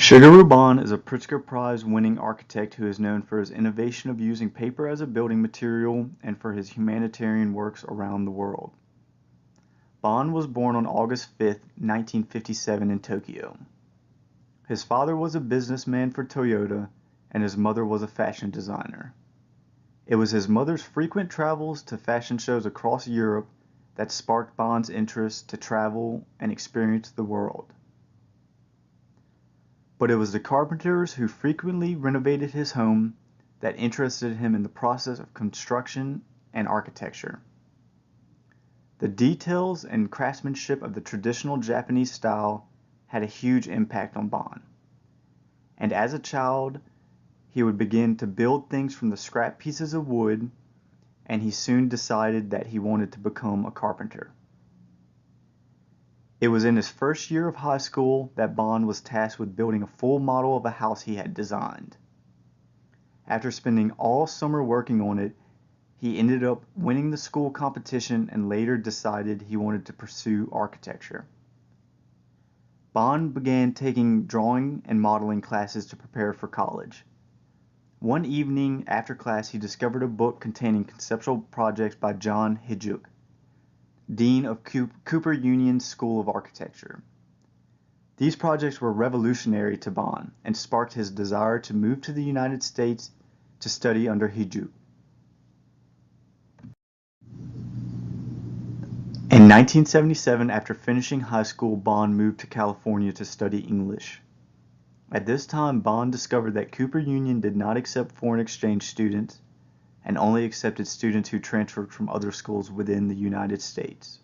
Shigeru Ban is a Pritzker Prize-winning architect who is known for his innovation of using paper as a building material and for his humanitarian works around the world. Ban was born on August 5, 1957 in Tokyo. His father was a businessman for Toyota and his mother was a fashion designer. It was his mother's frequent travels to fashion shows across Europe that sparked Ban's interest to travel and experience the world. But it was the carpenters who frequently renovated his home that interested him in the process of construction and architecture. The details and craftsmanship of the traditional Japanese style had a huge impact on Ban. And as a child, he would begin to build things from the scrap pieces of wood, and he soon decided that he wanted to become a carpenter. It was in his first year of high school that Ban was tasked with building a full model of a house he had designed. After spending all summer working on it, he ended up winning the school competition and later decided he wanted to pursue architecture. Ban began taking drawing and modeling classes to prepare for college. One evening after class, he discovered a book containing conceptual projects by John Hijuk, Dean of Cooper Union's School of Architecture. These projects were revolutionary to Ban and sparked his desire to move to the United States to study under Hijuk. In 1977, after finishing high school, Ban moved to California to study English. At this time, Ban discovered that Cooper Union did not accept foreign exchange students and only accepted students who transferred from other schools within the United States.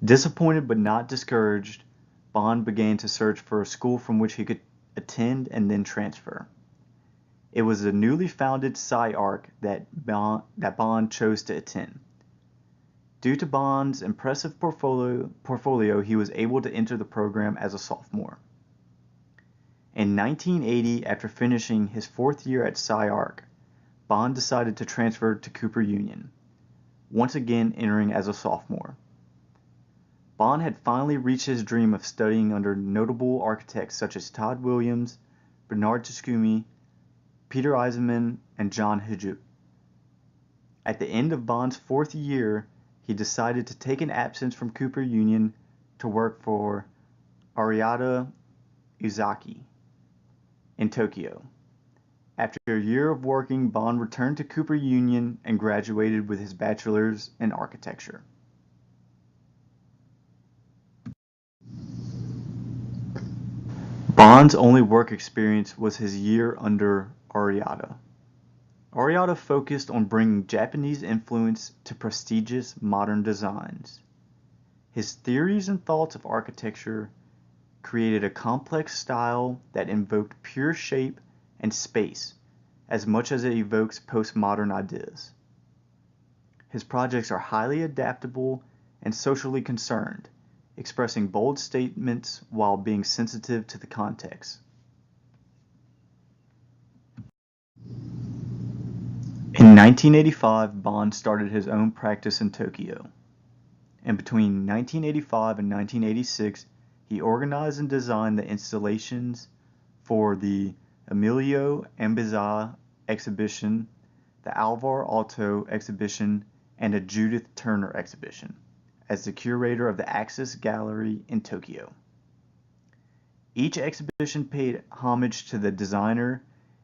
Disappointed but not discouraged, Ban began to search for a school from which he could attend and then transfer. It was the newly founded SciArc that Ban chose to attend. Due to Ban's impressive portfolio, he was able to enter the program as a sophomore. In 1980, after finishing his fourth year at SciArc, Ban decided to transfer to Cooper Union, once again entering as a sophomore. Ban had finally reached his dream of studying under notable architects such as Todd Williams, Bernard Tschumi, Peter Eisenman, and John Hijuk. At the end of Ban's fourth year, he decided to take an absence from Cooper Union to work for Arata Uzaki in Tokyo. After a year of working, Ban returned to Cooper Union and graduated with his bachelor's in architecture. Ban's only work experience was his year under Arata. Arata focused on bringing Japanese influence to prestigious modern designs. His theories and thoughts of architecture created a complex style that invoked pure shape and space as much as it evokes postmodern ideas. His projects are highly adaptable and socially concerned, expressing bold statements while being sensitive to the context. In 1985, Ban started his own practice in Tokyo. And between 1985 and 1986, he organized and designed the installations for the Emilio Ambiza exhibition, the Alvar Aalto exhibition, and a Judith Turner exhibition, as the curator of the Axis Gallery in Tokyo. Each exhibition paid homage to the designer,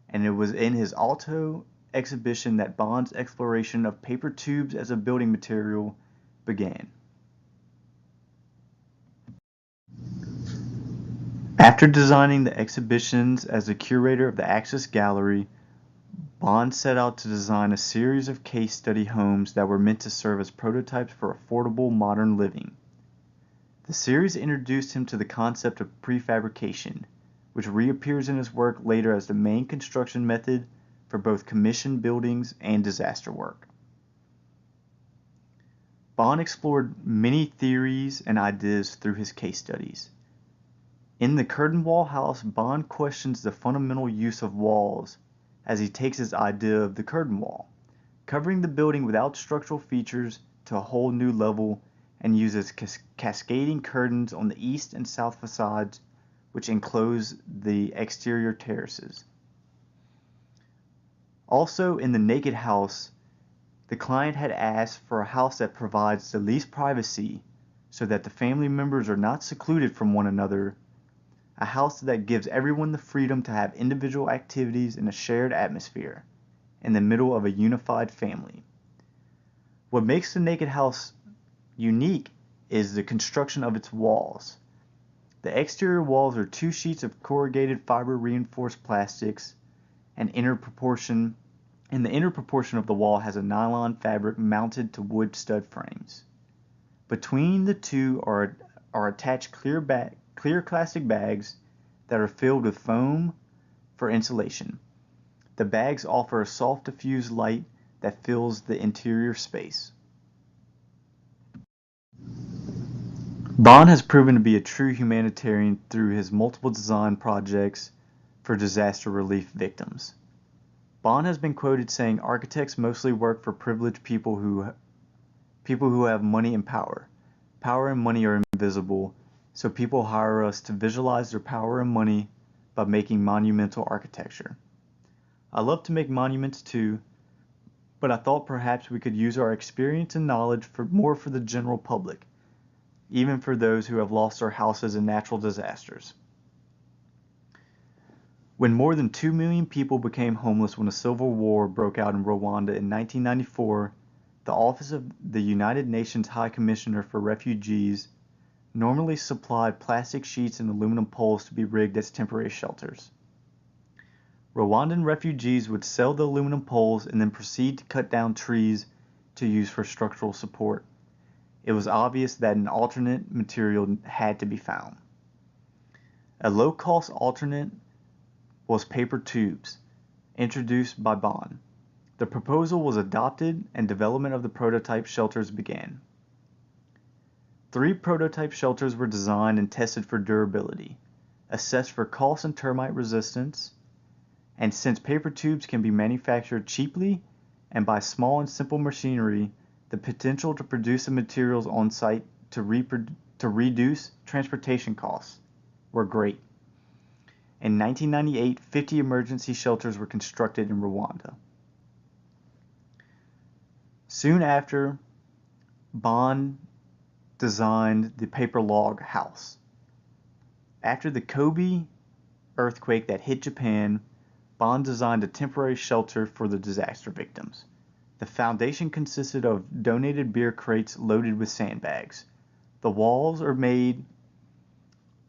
and it was in his Aalto exhibition that Ban's exploration of paper tubes as a building material began. After designing the exhibitions as the curator of the Axis Gallery, Ban set out to design a series of case study homes that were meant to serve as prototypes for affordable modern living. The series introduced him to the concept of prefabrication, which reappears in his work later as the main construction method for both commissioned buildings and disaster work. Ban explored many theories and ideas through his case studies. In the curtain wall house, Ban questions the fundamental use of walls as he takes his idea of the curtain wall, covering the building without structural features to a whole new level, and uses cascading curtains on the east and south facades which enclose the exterior terraces. Also, in the naked house, the client had asked for a house that provides the least privacy so that the family members are not secluded from one another, a house that gives everyone the freedom to have individual activities in a shared atmosphere in the middle of a unified family. What makes the naked house unique is the construction of its walls. The exterior walls are 2 sheets of corrugated fiber reinforced plastics, and the inner proportion of the wall has a nylon fabric mounted to wood stud frames. Between the two are attached clear plastic bags that are filled with foam for insulation. The bags offer a soft diffused light that fills the interior space. Bond has proven to be a true humanitarian through his multiple design projects for disaster relief victims. Bond has been quoted saying, "Architects mostly work for privileged people who have money and power. Power and money are invisible, so people hire us to visualize their power and money by making monumental architecture. I love to make monuments too, but I thought perhaps we could use our experience and knowledge for the general public, even for those who have lost their houses in natural disasters." When more than 2 million people became homeless when a civil war broke out in Rwanda in 1994, the Office of the United Nations High Commissioner for Refugees normally supplied plastic sheets and aluminum poles to be rigged as temporary shelters. Rwandan refugees would sell the aluminum poles and then proceed to cut down trees to use for structural support. It was obvious that an alternate material had to be found. A low-cost alternate was paper tubes, introduced by Bond. The proposal was adopted and development of the prototype shelters began. 3 prototype shelters were designed and tested for durability, assessed for cost and termite resistance, and since paper tubes can be manufactured cheaply and by small and simple machinery, the potential to produce the materials on site to reduce transportation costs were great. In 1998, 50 emergency shelters were constructed in Rwanda. Soon after, Bond designed the paper log house. After the Kobe earthquake that hit Japan, Bond designed a temporary shelter for the disaster victims. The foundation consisted of donated beer crates loaded with sandbags. The walls are made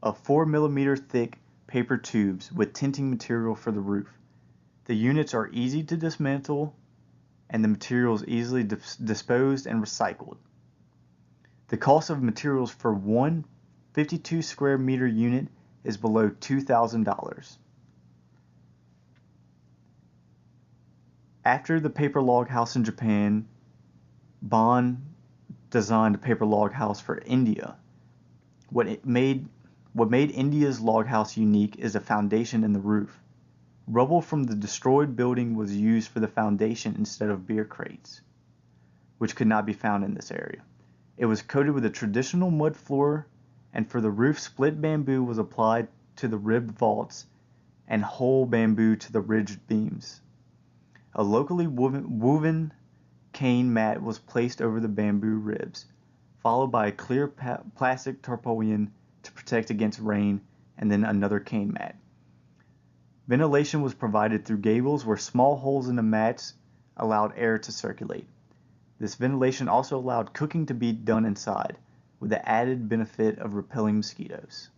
of 4mm thick paper tubes with tinting material for the roof. The units are easy to dismantle and the materials easily disposed and recycled. The cost of materials for one 52 square meter unit is below $2,000. After the paper log house in Japan, Bond designed a paper log house for India. What made India's log house unique is the foundation and the roof. Rubble from the destroyed building was used for the foundation instead of beer crates, which could not be found in this area. It was coated with a traditional mud floor, and for the roof, split bamboo was applied to the ribbed vaults and whole bamboo to the ridged beams. A locally woven cane mat was placed over the bamboo ribs, followed by a clear plastic tarpaulin to protect against rain, and then another cane mat. Ventilation was provided through gables where small holes in the mats allowed air to circulate. This ventilation also allowed cooking to be done inside, with the added benefit of repelling mosquitoes.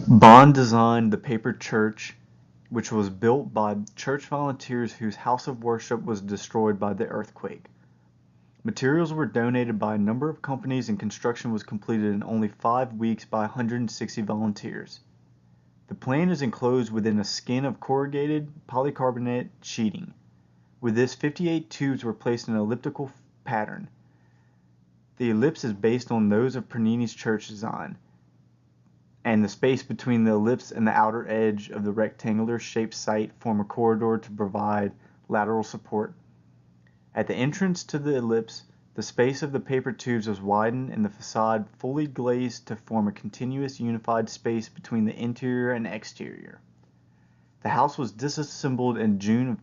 Bond designed the paper church, which was built by church volunteers whose house of worship was destroyed by the earthquake. Materials were donated by a number of companies and construction was completed in only 5 weeks by 160 volunteers. The plan is enclosed within a skin of corrugated polycarbonate sheeting. With this, 58 tubes were placed in an elliptical pattern. The ellipse is based on those of Pernini's church design, and the space between the ellipse and the outer edge of the rectangular shaped site form a corridor to provide lateral support. At the entrance to the ellipse, The space of the paper tubes was widened and the facade fully glazed to form a continuous unified space between the interior and exterior. The house was disassembled in June of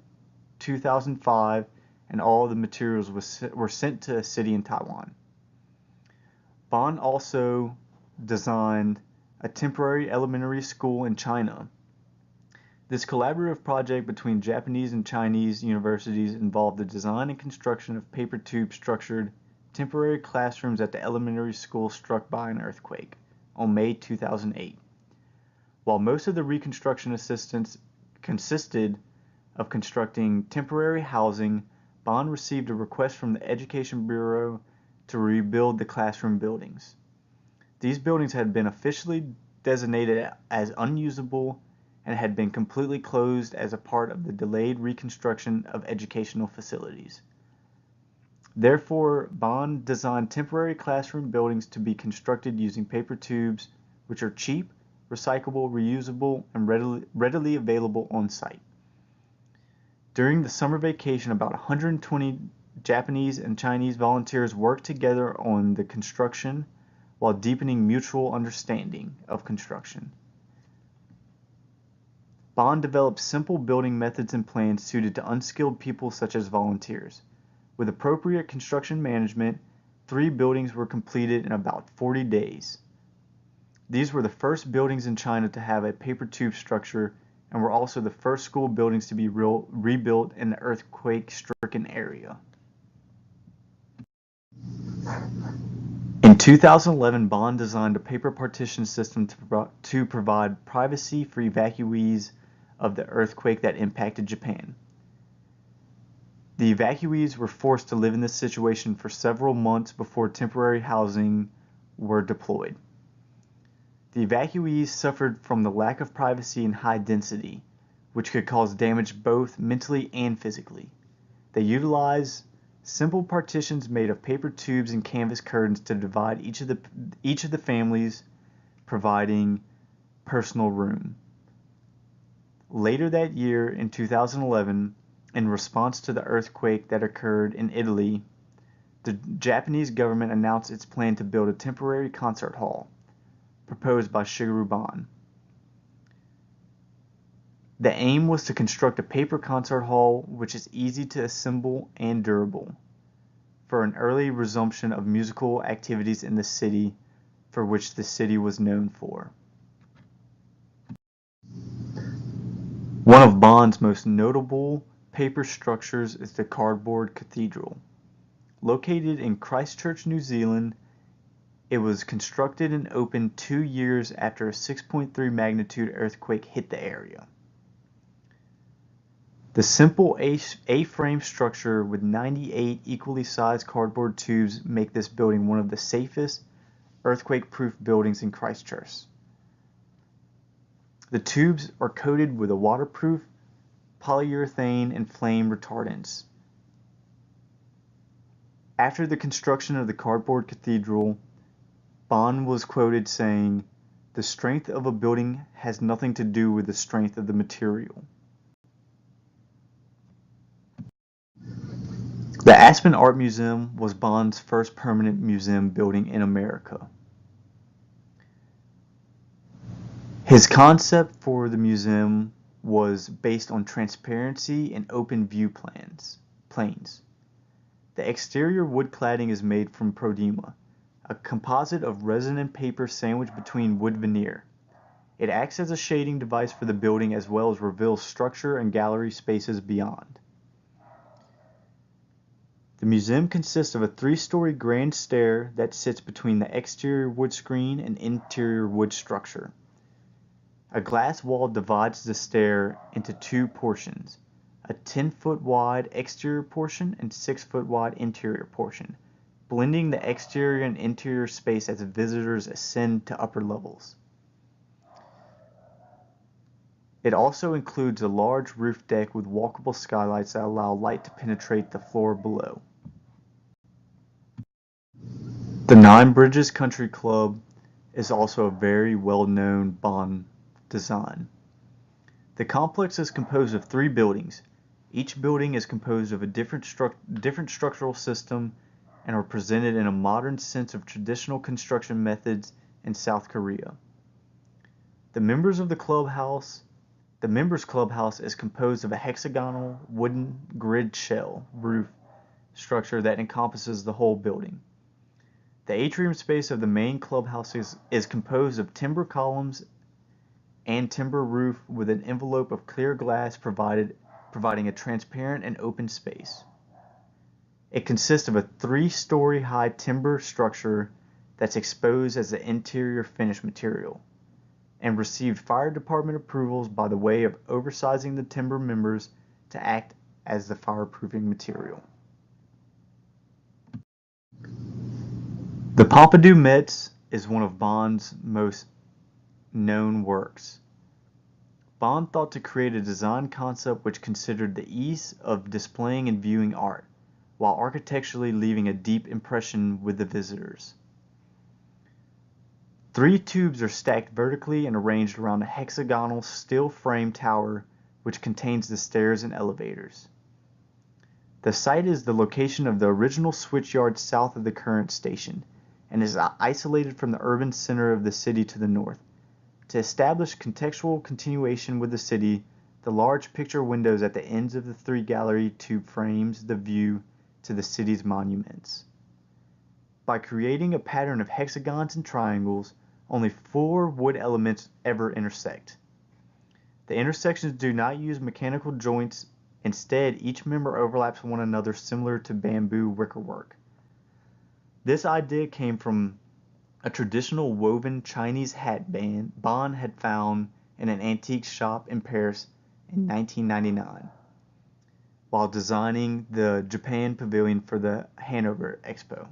2005 and all the materials were sent to a city in Taiwan. Bond also designed a temporary elementary school in China. This collaborative project between Japanese and Chinese universities involved the design and construction of paper tube structured temporary classrooms at the elementary school struck by an earthquake on May 2008. While most of the reconstruction assistance consisted of constructing temporary housing, Bond received a request from the Education Bureau to rebuild the classroom buildings. These buildings had been officially designated as unusable and had been completely closed as a part of the delayed reconstruction of educational facilities. Therefore, Bond designed temporary classroom buildings to be constructed using paper tubes, which are cheap, recyclable, reusable, and readily available on site. During the summer vacation, about 120 Japanese and Chinese volunteers worked together on the construction while deepening mutual understanding of construction. Bond developed simple building methods and plans suited to unskilled people such as volunteers. With appropriate construction management, 3 buildings were completed in about 40 days. These were the first buildings in China to have a paper tube structure and were also the first school buildings to be rebuilt in the earthquake-stricken area. In 2011, Bond designed a paper partition system to provide privacy for evacuees of the earthquake that impacted Japan. The evacuees were forced to live in this situation for several months before temporary housing were deployed. The evacuees suffered from the lack of privacy and high density, which could cause damage both mentally and physically. They utilized simple partitions made of paper tubes and canvas curtains to divide each of the families, providing personal room. Later that year, in 2011, in response to the earthquake that occurred in Italy, the Japanese government announced its plan to build a temporary concert hall, proposed by Shigeru Bond. The aim was to construct a paper concert hall which is easy to assemble and durable, for an early resumption of musical activities in the city, for which the city was known for. One of Bond's most notable paper structures is the Cardboard Cathedral. Located in Christchurch, New Zealand, it was constructed and opened 2 years after a 6.3 magnitude earthquake hit the area. The simple A-frame structure with 98 equally sized cardboard tubes make this building one of the safest earthquake-proof buildings in Christchurch. The tubes are coated with a waterproof polyurethane and flame retardants. After the construction of the Cardboard Cathedral, Bond was quoted saying, "The strength of a building has nothing to do with the strength of the material." The Aspen Art Museum was Bond's first permanent museum building in America. His concept for the museum was based on transparency and open view planes. The exterior wood cladding is made from Prodema, a composite of resin and paper sandwiched between wood veneer. It acts as a shading device for the building as well as reveals structure and gallery spaces beyond. The museum consists of a 3-story grand stair that sits between the exterior wood screen and interior wood structure. A glass wall divides the stair into 2 portions, a 10-foot wide exterior portion and 6-foot wide interior portion, blending the exterior and interior space as visitors ascend to upper levels. It also includes a large roof deck with walkable skylights that allow light to penetrate the floor below. The Nine Bridges Country Club is also a very well-known Bond design. The complex is composed of 3 buildings. Each building is composed of a different structural system and are presented in a modern sense of traditional construction methods in South Korea. The members clubhouse is composed of a hexagonal wooden grid shell roof structure that encompasses the whole building. The atrium space of the main clubhouse is composed of timber columns and timber roof with an envelope of clear glass providing a transparent and open space. It consists of a 3-story high timber structure that's exposed as the interior finish material, and received fire department approvals by the way of oversizing the timber members to act as the fireproofing material. The Pompidou Metz is one of Bond's most known works. Bond thought to create a design concept which considered the ease of displaying and viewing art, while architecturally leaving a deep impression with the visitors. 3 tubes are stacked vertically and arranged around a hexagonal steel frame tower which contains the stairs and elevators. The site is the location of the original switchyard south of the current station, and is isolated from the urban center of the city to the north. To establish contextual continuation with the city, the large picture windows at the ends of the 3 gallery tube frames the view to the city's monuments. By creating a pattern of hexagons and triangles, only 4 wood elements ever intersect. The intersections do not use mechanical joints. Instead, each member overlaps one another similar to bamboo wickerwork. This idea came from a traditional woven Chinese hat band Bond had found in an antique shop in Paris in 1999, while designing the Japan pavilion for the Hanover Expo.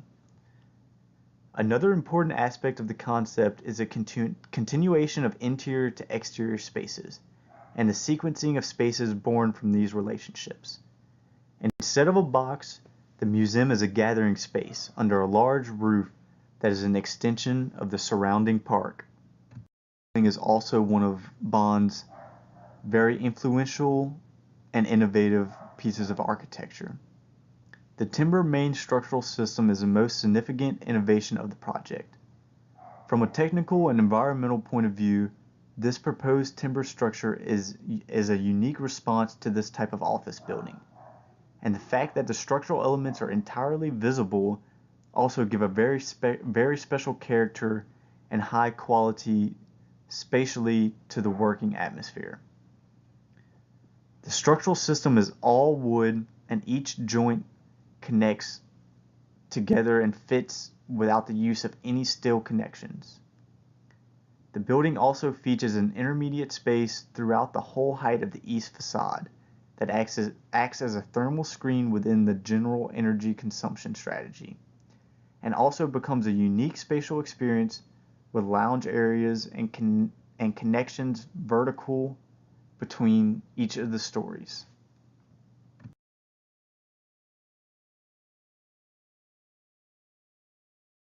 Another important aspect of the concept is a continuation of interior to exterior spaces, and the sequencing of spaces born from these relationships. Instead of a box, the museum is a gathering space under a large roof that is an extension of the surrounding park. It is also one of Bond's very influential and innovative pieces of architecture. The timber main structural system is the most significant innovation of the project. From a technical and environmental point of view, this proposed timber structure is a unique response to this type of office building. And the fact that the structural elements are entirely visible also give a very special character and high quality spatially to the working atmosphere. The structural system is all wood, and each joint connects together and fits without the use of any steel connections. The building also features an intermediate space throughout the whole height of the east facade that acts as a thermal screen within the general energy consumption strategy, and also becomes a unique spatial experience with lounge areas and connections vertical between each of the stories.